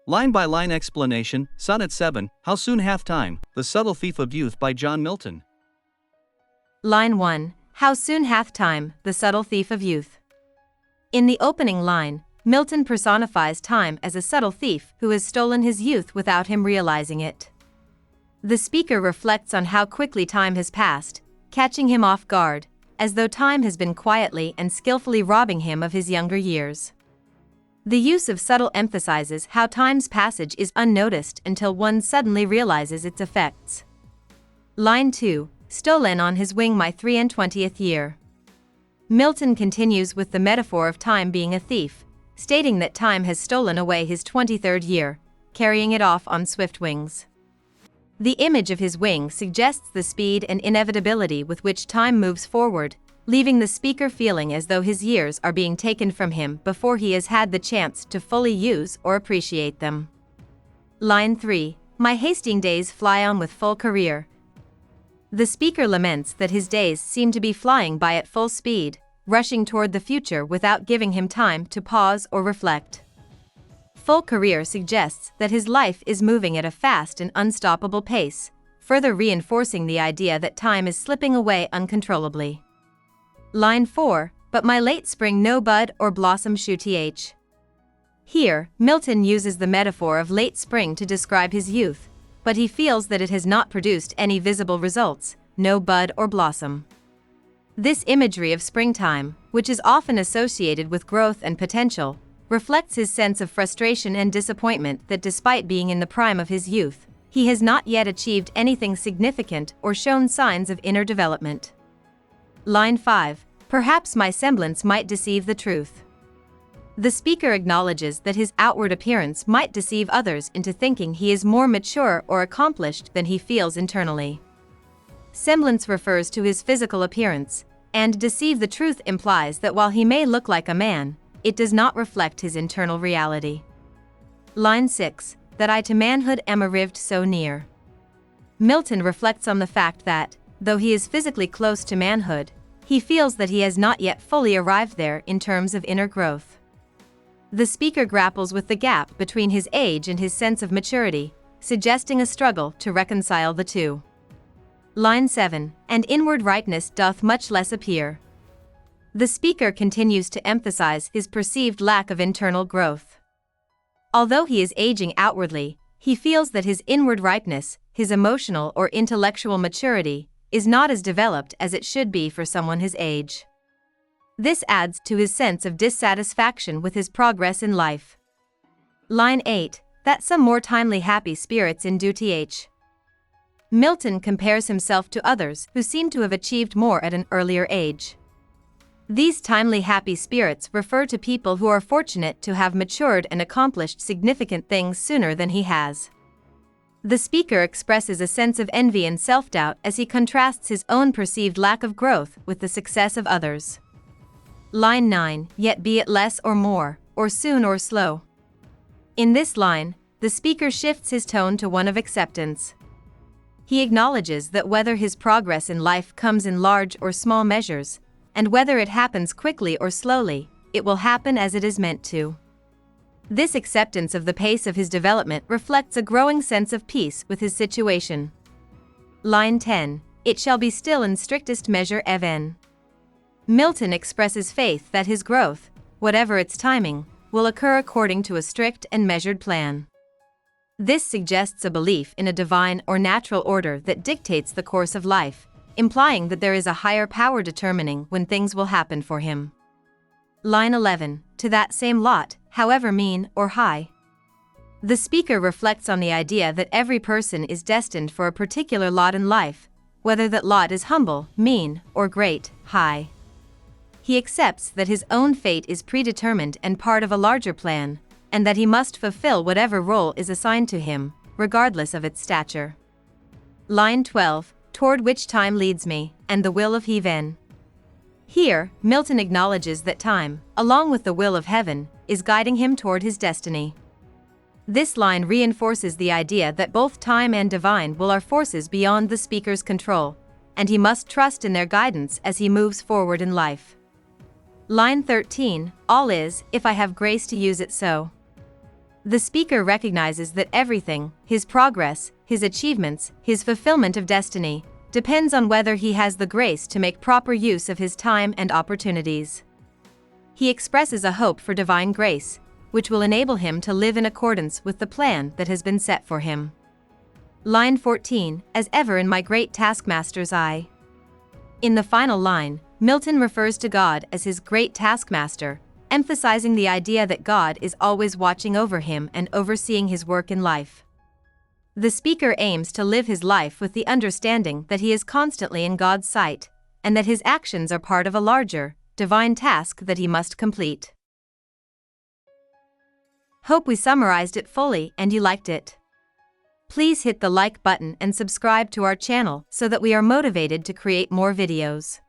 Line-by-line explanation, Sonnet 7, How Soon Hath Time, The Subtle Thief of Youth by John Milton. Line 1. How soon hath time, the subtle thief of youth. In the opening line, Milton personifies time as a subtle thief who has stolen his youth without him realizing it. The speaker reflects on how quickly time has passed, catching him off guard, as though time has been quietly and skillfully robbing him of his younger years. The use of subtle emphasizes how time's passage is unnoticed until one suddenly realizes its effects. Line 2. Stolen on his wing my 23rd year. Milton continues with the metaphor of time being a thief, stating that time has stolen away his 23rd year, carrying it off on swift wings. The image of his wing suggests the speed and inevitability with which time moves forward, leaving the speaker feeling as though his years are being taken from him before he has had the chance to fully use or appreciate them. Line 3. My hasting days fly on with full career. The speaker laments that his days seem to be flying by at full speed, rushing toward the future without giving him time to pause or reflect. Full career suggests that his life is moving at a fast and unstoppable pace, further reinforcing the idea that time is slipping away uncontrollably. Line 4. But my late spring no bud or blossom shoot th. Here, Milton uses the metaphor of late spring to describe his youth, but he feels that it has not produced any visible results, no bud or blossom. This imagery of springtime, which is often associated with growth and potential, reflects his sense of frustration and disappointment that despite being in the prime of his youth, he has not yet achieved anything significant or shown signs of inner development. Line 5. Perhaps my semblance might deceive the truth. The speaker acknowledges that his outward appearance might deceive others into thinking he is more mature or accomplished than he feels internally. Semblance refers to his physical appearance, and deceive the truth implies that while he may look like a man, it does not reflect his internal reality. Line 6. That I to manhood am arrived so near. Milton reflects on the fact that, though he is physically close to manhood, he feels that he has not yet fully arrived there in terms of inner growth. The speaker grapples with the gap between his age and his sense of maturity, suggesting a struggle to reconcile the two. Line 7. And inward ripeness doth much less appear. The speaker continues to emphasize his perceived lack of internal growth. Although he is aging outwardly, he feels that his inward ripeness, his emotional or intellectual maturity, is not as developed as it should be for someone his age. This adds to his sense of dissatisfaction with his progress in life. Line 8. That some more timely happy spirits in due th. Milton compares himself to others who seem to have achieved more at an earlier age. These timely happy spirits refer to people who are fortunate to have matured and accomplished significant things sooner than he has. The speaker expresses a sense of envy and self-doubt as he contrasts his own perceived lack of growth with the success of others. Line 9. Yet be it less or more, or soon or slow. In this line, the speaker shifts his tone to one of acceptance. He acknowledges that whether his progress in life comes in large or small measures, and whether it happens quickly or slowly, it will happen as it is meant to. This acceptance of the pace of his development reflects a growing sense of peace with his situation. Line 10. It shall be still in strictest measure even. Milton expresses faith that his growth, whatever its timing, will occur according to a strict and measured plan. This suggests a belief in a divine or natural order that dictates the course of life, implying that there is a higher power determining when things will happen for him. Line 11. To that same lot, however mean or high. The speaker reflects on the idea that every person is destined for a particular lot in life, whether that lot is humble, mean, or great, high. He accepts that his own fate is predetermined and part of a larger plan, and that he must fulfill whatever role is assigned to him, regardless of its stature. Line 12. Toward which time leads me, and the will of heaven. Here, Milton acknowledges that time, along with the will of heaven, is guiding him toward his destiny. This line reinforces the idea that both time and divine will are forces beyond the speaker's control, and he must trust in their guidance as he moves forward in life. Line 13. All is, if I have grace to use it so. The speaker recognizes that everything, his progress, his achievements, his fulfillment of destiny, depends on whether he has the grace to make proper use of his time and opportunities. He expresses a hope for divine grace, which will enable him to live in accordance with the plan that has been set for him. Line 14, as ever in my great taskmaster's eye. In the final line, Milton refers to God as his great taskmaster, emphasizing the idea that God is always watching over him and overseeing his work in life. The speaker aims to live his life with the understanding that he is constantly in God's sight, and that his actions are part of a larger, divine task that he must complete. Hope we summarized it fully and you liked it. Please hit the like button and subscribe to our channel so that we are motivated to create more videos.